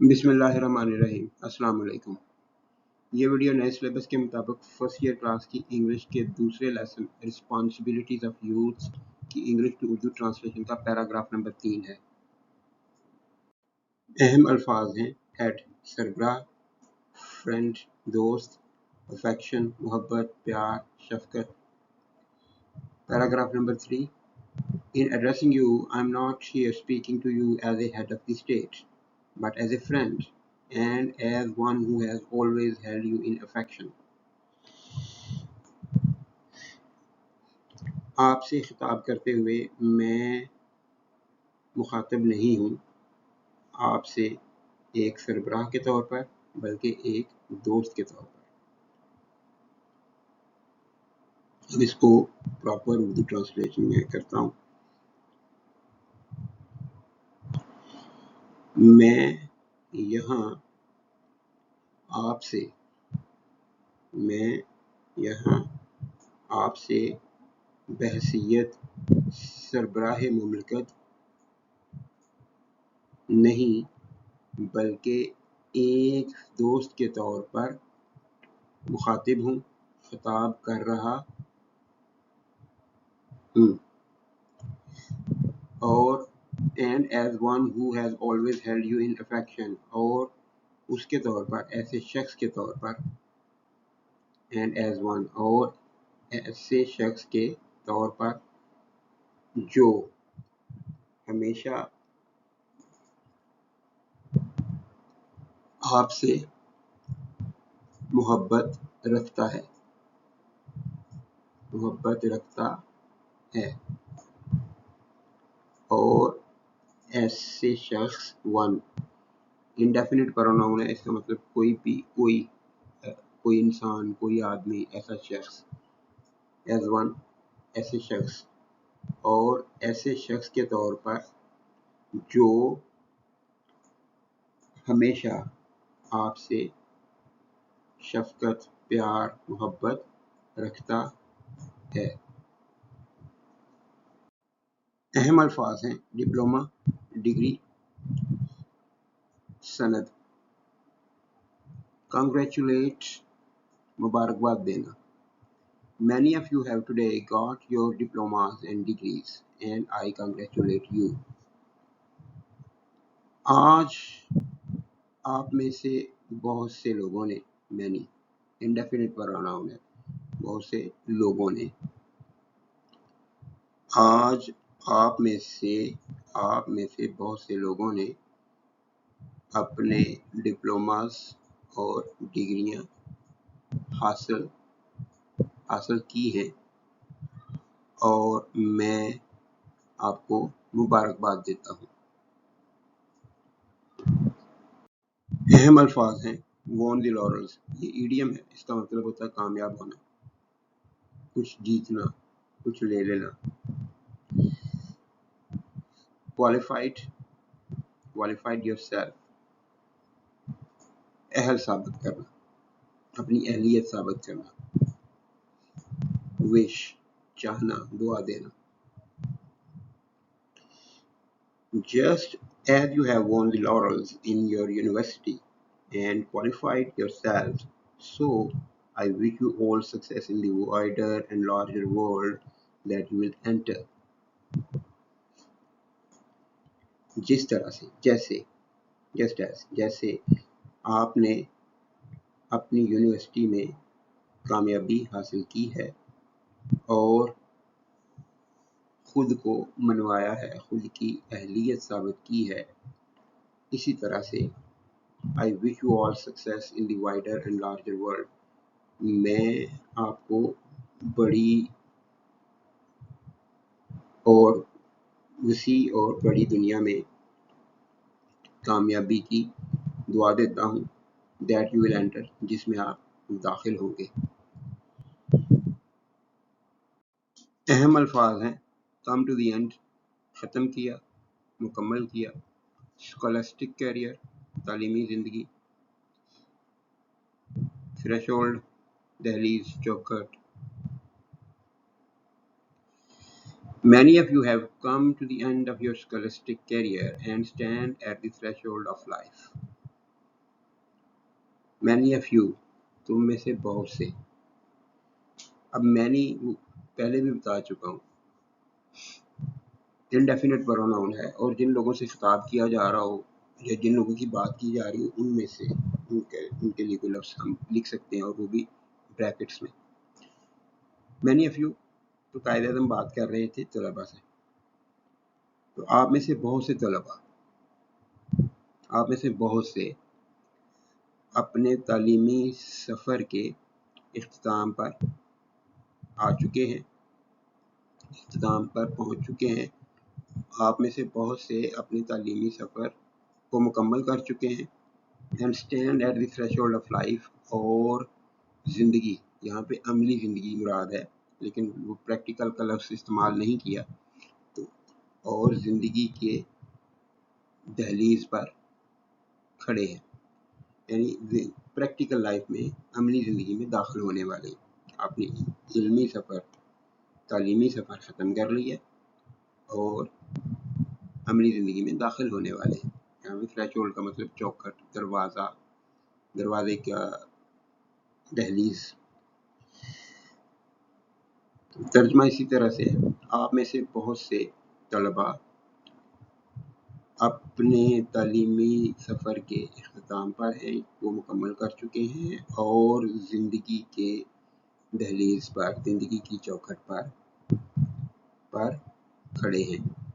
बिस्मिल्लाहिर्रहमानिर्रहीम। अस्सलाम वालेकुम। ये वीडियो नए सिलेबस के मुताबिक फर्स्ट ईयर क्लास की इंग्लिश के दूसरे लेसन रिस्पॉन्सिबिलिटीज ऑफ यूथ की इंग्लिश टू उर्दू ट्रांसलेशन का पैराग्राफ नंबर 3 है। अहम अल्फाज हैं हेड सरबराह, फ्रेंड दोस्त, अफेक्शन मोहब्बत, प्यार, शफकत। Paragraph number 3, In addressing you, I am not here speaking to you as a head of the state, but as a friend and as one who has always held you in affection. आपसे खिताब करते हुए मैं मुखातिब नहीं हूँ आपसे एक सरबराह के तौर पर, बल्कि एक दोस्त के तौर पर। अब इसको प्रॉपर उर्दू ट्रांसलेशन में करता हूँ। मैं यहाँ आपसे बहसियत सरबराह मुमलिकत नहीं, बल्कि एक दोस्त के तौर पर मुखातिब हूँ, खिताब कर रहा हूँ। और and as one who has always held you in affection, और उसके तौर पर, ऐसे शख्स के तौर पर, and as one, और ऐसे शख्स के तौर पर जो हमेशा आपसे मोहब्बत रखता है और ऐसे शख्स वन इंडेफिनिट प्रोनाउन है। इसका मतलब कोई इंसान, कोई आदमी, ऐसा शख्स। एज वन ऐसे शख्स, और ऐसे शख्स के तौर पर जो हमेशा आपसे शफकत, प्यार, मोहब्बत रखता है। अहम अल्फाज हैं डिप्लोमा, डिग्री, सनद। कंग्रेचुलेट, मुबारकबाद देना। Many of you have today got your diplomas and degrees, and I congratulate you. आज आप में से बहुत से लोगों ने, many indefinite pronoun है, बहुत से लोगों ने, आज आप में से बहुत से लोगों ने अपने डिप्लोमास और डिग्रियां हासिल की हैं, और मैं आपको मुबारकबाद देता हूँ। अहम अल्फाज हैं वॉन द लॉरल्स। ये ईडियम है, इसका मतलब होता है कामयाब होना, कुछ जीतना, कुछ ले लेना। क्वालिफाइड योरसेल्फ, अहल साबित करना, अपनी अहलियत साबित करना। विश, चाहना, दुआ देना। Just as you have won the laurels in your university and qualified yourself, so I wish you all success in the wider and larger world that you will enter. जिस तरह से, जैसे आपने अपनी यूनिवर्सिटी में कामयाबी हासिल की है और खुद को मनवाया है, खुद की अहलियत साबित की है, इसी तरह से I wish you all success in the wider and larger world. मैं आपको बड़ी और वसी और बड़ी दुनिया में कामयाबी की दुआ देता हूँ, that you will enter, जिसमें आप दाखिल होंगे। अहम अल्फाज हैं come to the end, ख़त्म किया, मुकम्मल किया। स्कॉलस्टिक कैरियर, तालीमी ज़िंदगी। थ्रेशोल्ड, दहलीज, चौखट। Many of you have come to the end of your scholastic career and stand at the threshold of life. many of you तुम में से बहुत से। अब many पहले भी बता चुका हूँ, इनडेफिनेट प्रोनाउन है, और जिन लोगों से खिताब किया जा रहा हो या जिन लोगों की बात की जा रही हो उनमें से उनके लिए कोई लफ्ज़ हम लिख सकते हैं, और वो भी ब्रैकेट्स में। मैनी ऑफ यू, तो कायदे हम बात कर रहे थे तलबा से, तो आप में से बहुत से तलबा, आप में से बहुत से अपने तालीमी सफ़र के इख्तिताम पर आ चुके हैं, इख्तिताम पर पहुंच चुके हैं। आप में से बहुत से अपने तालीमी सफ़र को मुकम्मल कर चुके हैं। And stand at the threshold of life, और ज़िंदगी, यहाँ पे अमली ज़िंदगी मुराद है, लेकिन वो प्रैक्टिकल का लफ्ज़ इस्तेमाल नहीं किया, तो और ज़िंदगी के दहलीज पर खड़े हैं, यानी प्रैक्टिकल लाइफ में अमली ज़िंदगी में दाखिल होने वाले। आपने इल्मी सफ़र, तालीमी सफ़र ख़त्म कर लिया और अमली ज़िंदगी में दाखिल होने वाले हैं। यहाँ पे थ्रेशोल्ड का मतलब चौखट, दरवाज़ा, दरवाज़े का दहलीज। तर्जमा इसी तरह से है, आप में से बहुत से तलबा अपने तालीमी सफ़र के इख्तिताम पर हैं, वो मुकम्मल कर चुके हैं और ज़िंदगी के दहलीज पर, ज़िंदगी की चौखट पर खड़े हैं।